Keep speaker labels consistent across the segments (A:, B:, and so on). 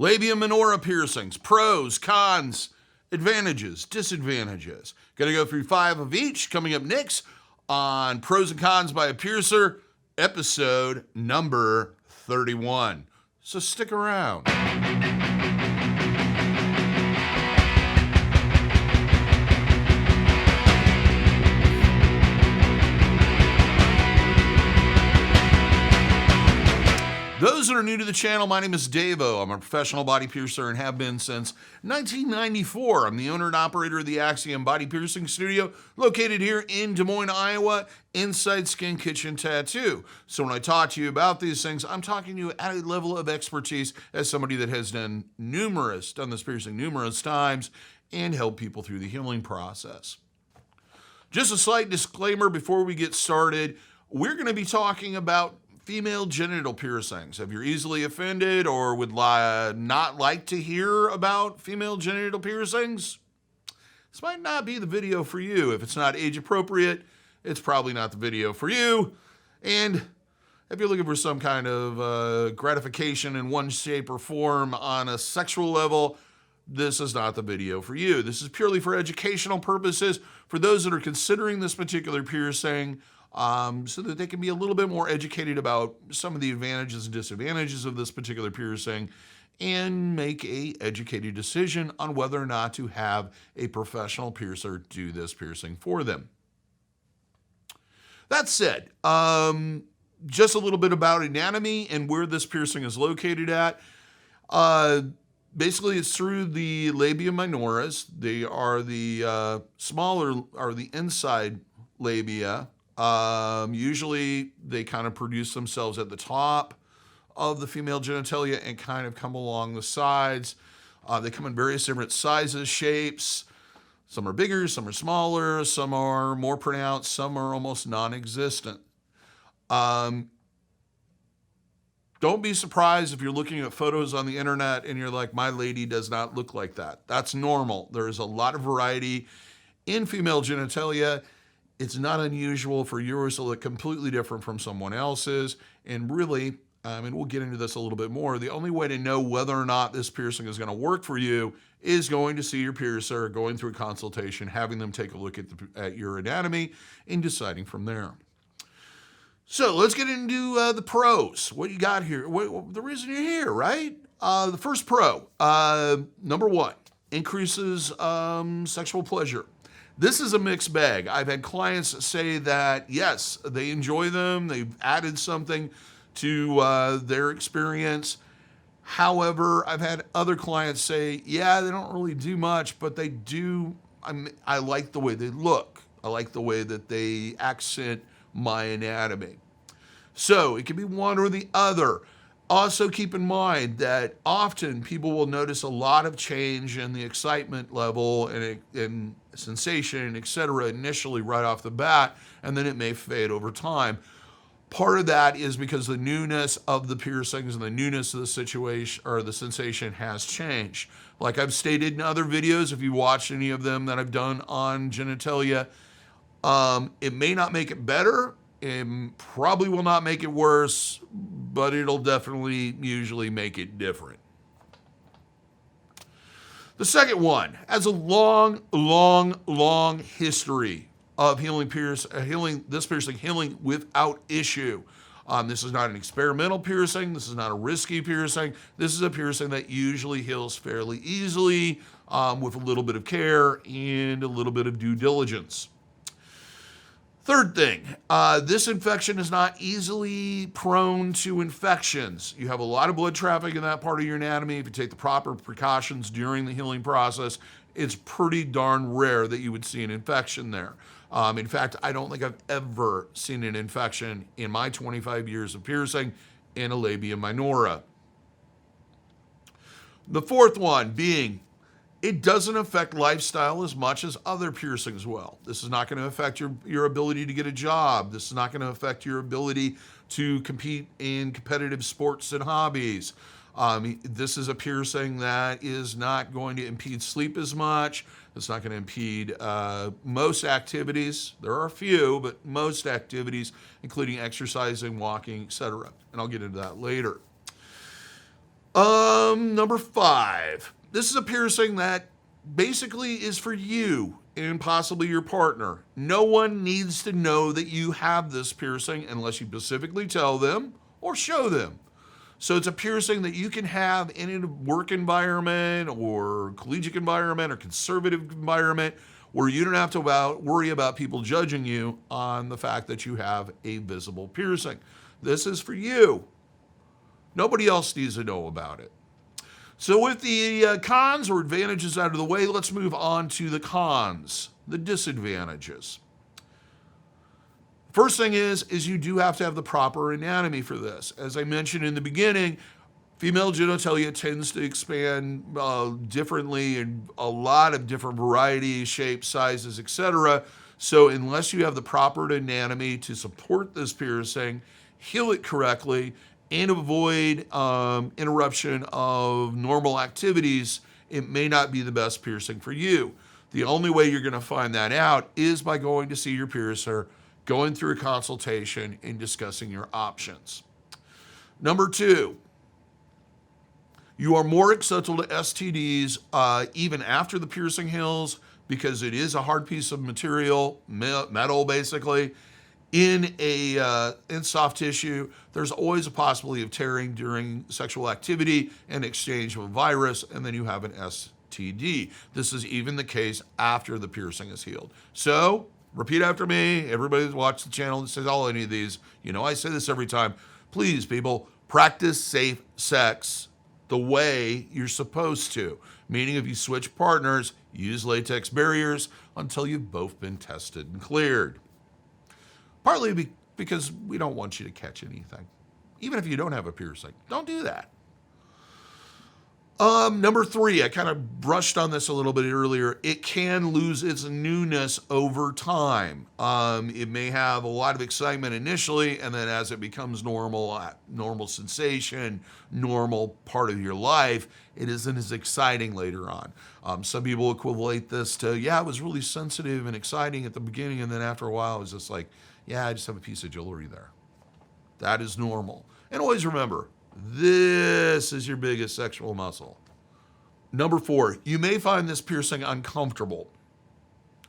A: Labia Minora Piercings, pros, cons, advantages, disadvantages. Going to go through 5 of each coming up next on Pros and Cons by a Piercer, episode number 31. So stick around. Those that are new to the channel, my name is DaVo. I'm a professional body piercer and have been since 1994. I'm the owner and operator of the Axiom Body Piercing Studio, located here in Des Moines, Iowa, inside Skin Kitchen Tattoo. So when I talk to you about these things, I'm talking to you at a level of expertise as somebody that has done this piercing numerous times and helped people through the healing process. Just a slight disclaimer before we get started. We're going to be talking about female genital piercings. If you're easily offended or would not like to hear about female genital piercings, this might not be the video for you. If it's not age appropriate, it's probably not the video for you. And if you're looking for some kind of gratification in one shape or form on a sexual level, this is not the video for you. This is purely for educational purposes for those that are considering this particular piercing, so that they can be a little bit more educated about some of the advantages and disadvantages of this particular piercing and make a educated decision on whether or not to have a professional piercer do this piercing for them. That said, just a little bit about anatomy and where this piercing is located at. Basically, it's through the labia minoras. They are the the inside labia. Usually they kind of produce themselves at the top of the female genitalia and kind of come along the sides. They come in various different sizes, shapes. Some are bigger, some are smaller, some are more pronounced, some are almost non-existent. Don't be surprised if you're looking at photos on the internet and you're like, my lady does not look like that. That's normal. There is a lot of variety in female genitalia. It's not unusual for yours to look completely different from someone else's. And really, and we'll get into this a little bit more, the only way to know whether or not this piercing is going to work for you is going to see your piercer, going through a consultation, having them take a look at your anatomy, and deciding from there. So let's get into the pros. What you got here? The reason you're here, right? The first pro, number 1, increases sexual pleasure. This is a mixed bag. I've had clients say that, yes, they enjoy them. They've added something to their experience. However, I've had other clients say, yeah, they don't really do much, but they do. I like the way they look. I like the way that they accent my anatomy. So it can be one or the other. Also keep in mind that often people will notice a lot of change in the excitement level and sensation, etc., initially right off the bat, and then it may fade over time. Part of that is because the newness of the piercings and the newness of the situation or the sensation has changed. Like I've stated in other videos, if you watch any of them that I've done on genitalia, it may not make it better. It probably will not make it worse, but it'll definitely usually make it different. The second one has a long history of healing without issue. This is not an experimental piercing. This is not a risky piercing. This is a piercing that usually heals fairly easily with a little bit of care and a little bit of due diligence. Third thing, this infection is not easily prone to infections. You have a lot of blood traffic in that part of your anatomy. If you take the proper precautions during the healing process, it's pretty darn rare that you would see an infection there. In fact, I don't think I've ever seen an infection in my 25 years of piercing in a labia minora. The fourth one being, it doesn't affect lifestyle as much as other piercings will. This is not going to affect your ability to get a job. This is not going to affect your ability to compete in competitive sports and hobbies. This is a piercing that is not going to impede sleep as much. It's not going to impede most activities. There are a few, but most activities, including exercising, walking, etc. And I'll get into that later. Number 5. This is a piercing that basically is for you and possibly your partner. No one needs to know that you have this piercing unless you specifically tell them or show them. So it's a piercing that you can have in a work environment or collegiate environment or conservative environment where you don't have to worry about people judging you on the fact that you have a visible piercing. This is for you. Nobody else needs to know about it. So with the cons or advantages out of the way, let's move on to the cons, the disadvantages. First thing is you do have to have the proper anatomy for this. As I mentioned in the beginning, female genitalia tends to expand differently in a lot of different varieties, shapes, sizes, etc. So unless you have the proper anatomy to support this piercing, heal it correctly, and avoid interruption of normal activities, it may not be the best piercing for you. The only way you're going to find that out is by going to see your piercer, going through a consultation, and discussing your options. Number 2, you are more susceptible to STDs even after the piercing heals because it is a hard piece of material, metal basically, in soft tissue. There's always a possibility of tearing during sexual activity and exchange of a virus, and then you have an STD. This is even the case after the piercing is healed. So, repeat after me. Everybody who's watched the channel that says any of these, I say this every time. Please, people, practice safe sex the way you're supposed to. Meaning if you switch partners, use latex barriers until you've both been tested and cleared. Partly because we don't want you to catch anything. Even if you don't have a piercing, don't do that. Number 3, I kind of brushed on this a little bit earlier. It can lose its newness over time. It may have a lot of excitement initially, and then as it becomes normal sensation, normal part of your life, it isn't as exciting later on. Some people equate this to, it was really sensitive and exciting at the beginning, and then after a while, it was just like, I just have a piece of jewelry there. That is normal. And always remember, this is your biggest sexual muscle. Number 4, you may find this piercing uncomfortable.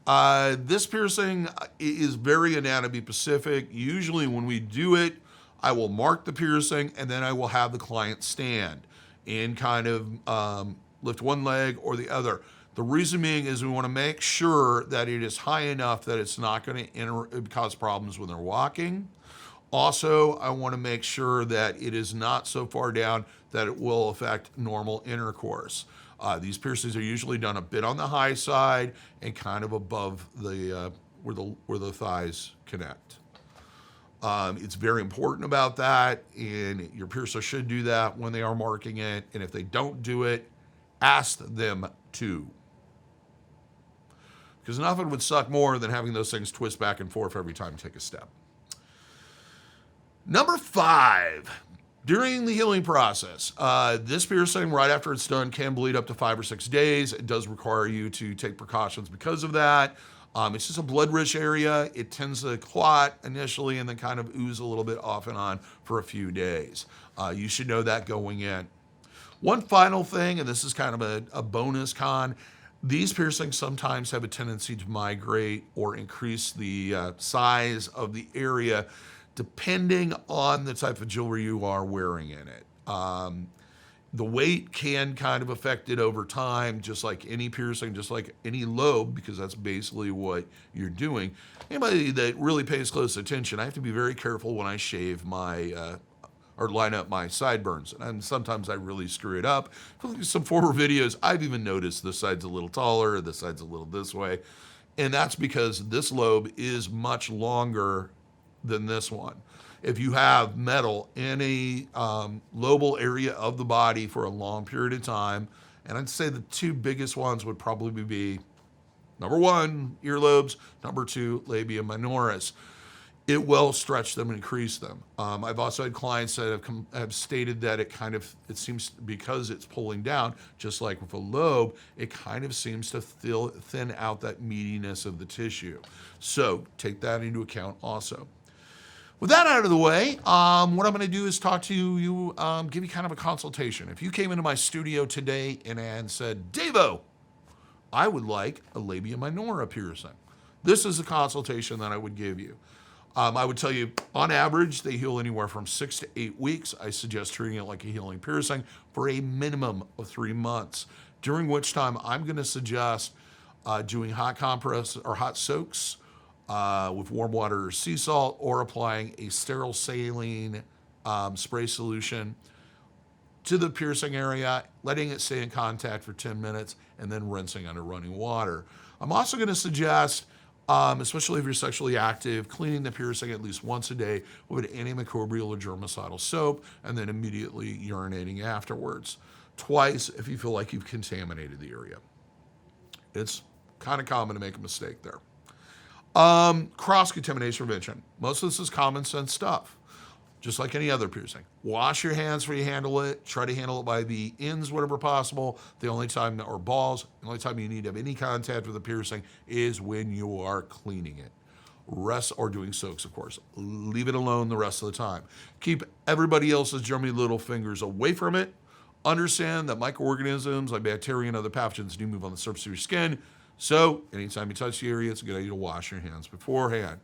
A: This piercing is very anatomy specific. Usually when we do it, I will mark the piercing and then I will have the client stand and kind of lift one leg or the other. The reason being is we want to make sure that it is high enough that it's not going to cause problems when they're walking. Also, I want to make sure that it is not so far down that it will affect normal intercourse. These piercings are usually done a bit on the high side and kind of above the where the thighs connect. It's very important about that, and your piercer should do that when they are marking it. And if they don't do it, ask them to. Because nothing would suck more than having those things twist back and forth every time you take a step. Number 5, during the healing process, this piercing right after it's done can bleed up to 5 or 6 days. It does require you to take precautions because of that. It's just a blood-rich area. It tends to clot initially and then kind of ooze a little bit off and on for a few days. You should know that going in. One final thing, and this is kind of a bonus con, these piercings sometimes have a tendency to migrate or increase the size of the area depending on the type of jewelry you are wearing in it. The weight can kind of affect it over time, just like any piercing, just like any lobe, because that's basically what you're doing. Anybody that really pays close attention, I have to be very careful when I shave my or line up my sideburns. And sometimes I really screw it up. Some former videos, I've even noticed this side's a little taller, this side's a little this way. And that's because this lobe is much longer than this one. If you have metal in a lobal area of the body for a long period of time, and I'd say the 2 biggest ones would probably be, number 1, earlobes, number 2, labia minoris. It will stretch them and increase them. I've also had clients that have stated that it seems, because it's pulling down, just like with a lobe, it kind of seems to thin out that meatiness of the tissue. So take that into account also. With that out of the way, what I'm going to do is talk to you, give you kind of a consultation. If you came into my studio today and said, DaVo, I would like a labia minora piercing. This is a consultation that I would give you. I would tell you, on average, they heal anywhere from 6 to 8 weeks. I suggest treating it like a healing piercing for a minimum of 3 months, during which time I'm going to suggest doing hot compress or hot soaks with warm water or sea salt, or applying a sterile saline spray solution to the piercing area, letting it stay in contact for 10 minutes, and then rinsing under running water. I'm also going to suggest, especially if you're sexually active, cleaning the piercing at least once a day with an antimicrobial or germicidal soap, and then immediately urinating afterwards. Twice if you feel like you've contaminated the area. It's kind of common to make a mistake there. Cross-contamination prevention. Most of this is common sense stuff, just like any other piercing. Wash your hands before you handle it. Try to handle it by the ends whenever possible. The only time, or balls, the only time you need to have any contact with the piercing is when you are cleaning it. Rest, or doing soaks, of course. Leave it alone the rest of the time. Keep everybody else's germy little fingers away from it. Understand that microorganisms like bacteria and other pathogens do move on the surface of your skin. So anytime you touch the area, it's a good idea to wash your hands beforehand.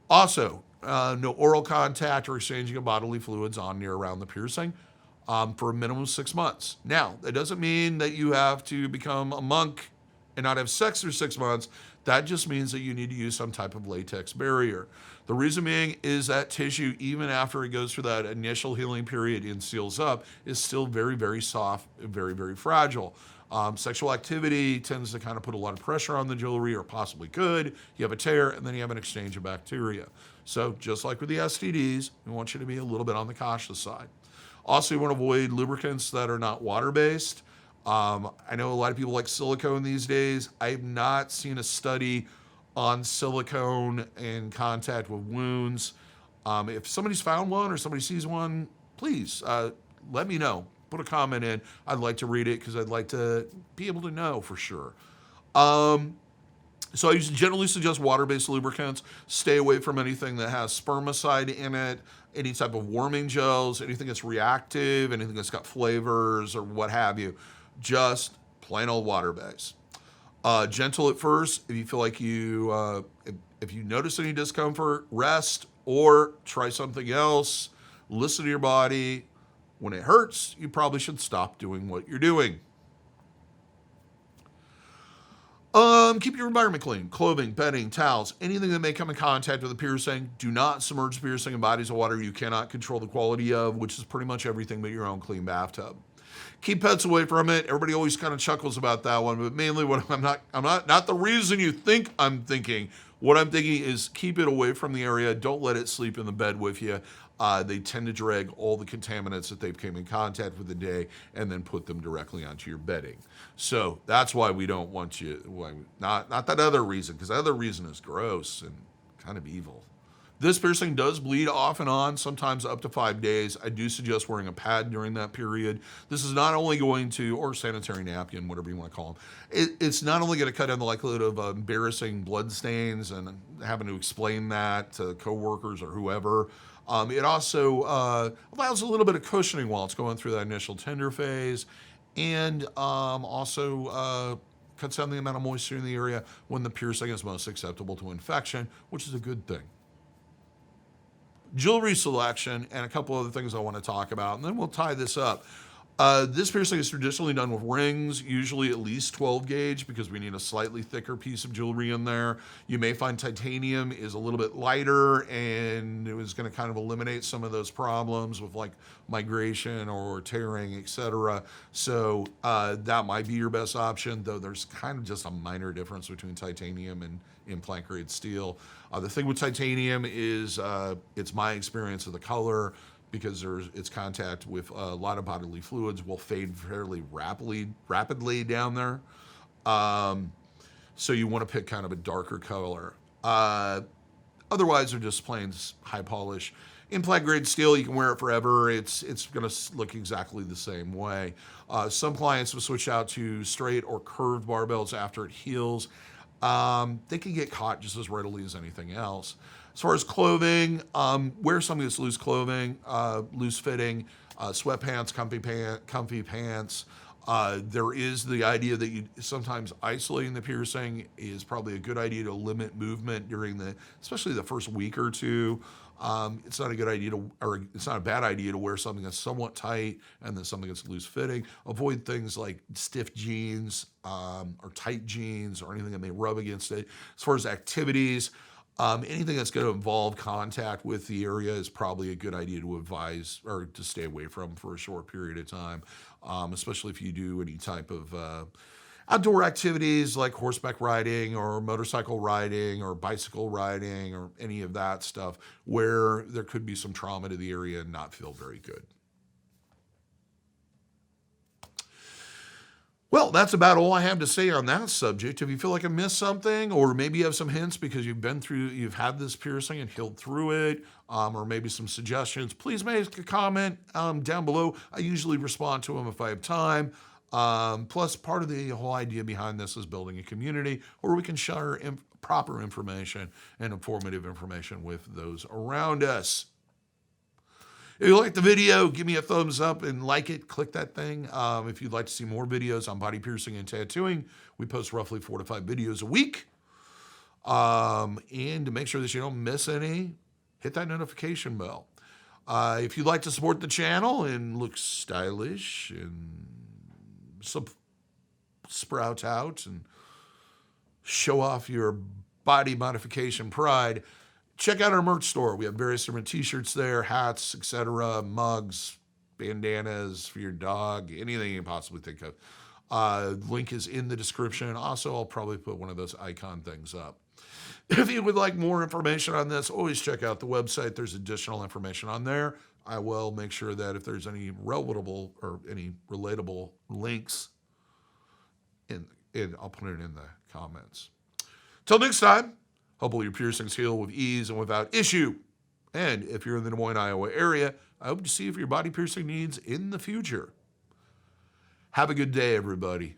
A: Also, no oral contact or exchanging of bodily fluids on, near, around the piercing for a minimum of 6 months. Now, that doesn't mean that you have to become a monk and not have sex for 6 months. That just means that you need to use some type of latex barrier. The reason being is that tissue, even after it goes through that initial healing period and seals up, is still very, very soft, very, very fragile. Sexual activity tends to kind of put a lot of pressure on the jewelry, or possibly could. You have a tear, and then you have an exchange of bacteria. So just like with the STDs, we want you to be a little bit on the cautious side. Also, you want to avoid lubricants that are not water-based. I know a lot of people like silicone these days. I have not seen a study on silicone in contact with wounds. If somebody's found one or somebody sees one, please let me know. Put a comment in. I'd like to read it because I'd like to be able to know for sure. So I generally suggest water-based lubricants. Stay away from anything that has spermicide in it, any type of warming gels, anything that's reactive, anything that's got flavors or what have you. Just plain old water-based. Gentle at first. If you feel like if you notice any discomfort, rest or try something else. Listen to your body. When it hurts, you probably should stop doing what you're doing. Keep your environment clean. Clothing, bedding, towels, anything that may come in contact with a piercing. Do not submerge the piercing in bodies of water you cannot control the quality of, which is pretty much everything but your own clean bathtub. Keep pets away from it. Everybody always kind of chuckles about that one, but mainly what I'm not the reason you think I'm thinking. What I'm thinking is keep it away from the area. Don't let it sleep in the bed with you. They tend to drag all the contaminants that they've came in contact with the day and then put them directly onto your bedding. So that's why we don't want you, not that other reason, because the other reason is gross and kind of evil. This piercing does bleed off and on, sometimes up to 5 days. I do suggest wearing a pad during that period. This is not only going to, or sanitary napkin, whatever you want to call them, it's not only going to cut down the likelihood of embarrassing blood stains and having to explain that to coworkers or whoever. It also allows a little bit of cushioning while it's going through that initial tender phase, and also cuts down the amount of moisture in the area when the piercing is most susceptible to infection, which is a good thing. Jewelry selection and a couple other things I want to talk about, and then we'll tie this up. This piercing is traditionally done with rings, usually at least 12 gauge, because we need a slightly thicker piece of jewelry in there. You may find titanium is a little bit lighter, and it was going to kind of eliminate some of those problems with like migration or tearing, etc. So that might be your best option, though there's kind of just a minor difference between titanium and implant grade steel. The thing with titanium is it's my experience of the color, because its contact with a lot of bodily fluids will fade fairly rapidly down there. So you want to pick kind of a darker color. Otherwise, they're just plain high polish. Implant grade steel, you can wear it forever. It's going to look exactly the same way. Some clients will switch out to straight or curved barbells after it heals. They can get caught just as readily as anything else. As far as clothing, wear something that's loose clothing, loose fitting, sweatpants, comfy pants. There is the idea that you sometimes isolating the piercing is probably a good idea to limit movement during especially the first week or two. It's not a good idea or it's not a bad idea to wear something that's somewhat tight and then something that's loose fitting. Avoid things like stiff jeans or tight jeans or anything that may rub against it. As far as activities, anything that's going to involve contact with the area is probably a good idea to advise or to stay away from for a short period of time, especially if you do any type of outdoor activities like horseback riding or motorcycle riding or bicycle riding or any of that stuff where there could be some trauma to the area and not feel very good. Well, that's about all I have to say on that subject. If you feel like I missed something, or maybe you have some hints because you've had this piercing and healed through it, or maybe some suggestions, please make a comment down below. I usually respond to them if I have time. Plus, part of the whole idea behind this is building a community where we can share proper information and informative information with those around us. If you like the video, give me a thumbs up and like it. Click that thing. If you'd like to see more videos on body piercing and tattooing, we post roughly 4 to 5 videos a week. And to make sure that you don't miss any, hit that notification bell. If you'd like to support the channel and look stylish and sprout out and show off your body modification pride, check out our merch store. We have various different t-shirts there, hats, etc., mugs, bandanas for your dog, anything you can possibly think of. Link is in the description. Also, I'll probably put one of those icon things up. If you would like more information on this, always check out the website. There's additional information on there. I will make sure that if there's any relatable links, I'll put it in the comments. Till next time, hopefully your piercings heal with ease and without issue. And if you're in the Des Moines, Iowa area, I hope to see you for your body piercing needs in the future. Have a good day, everybody.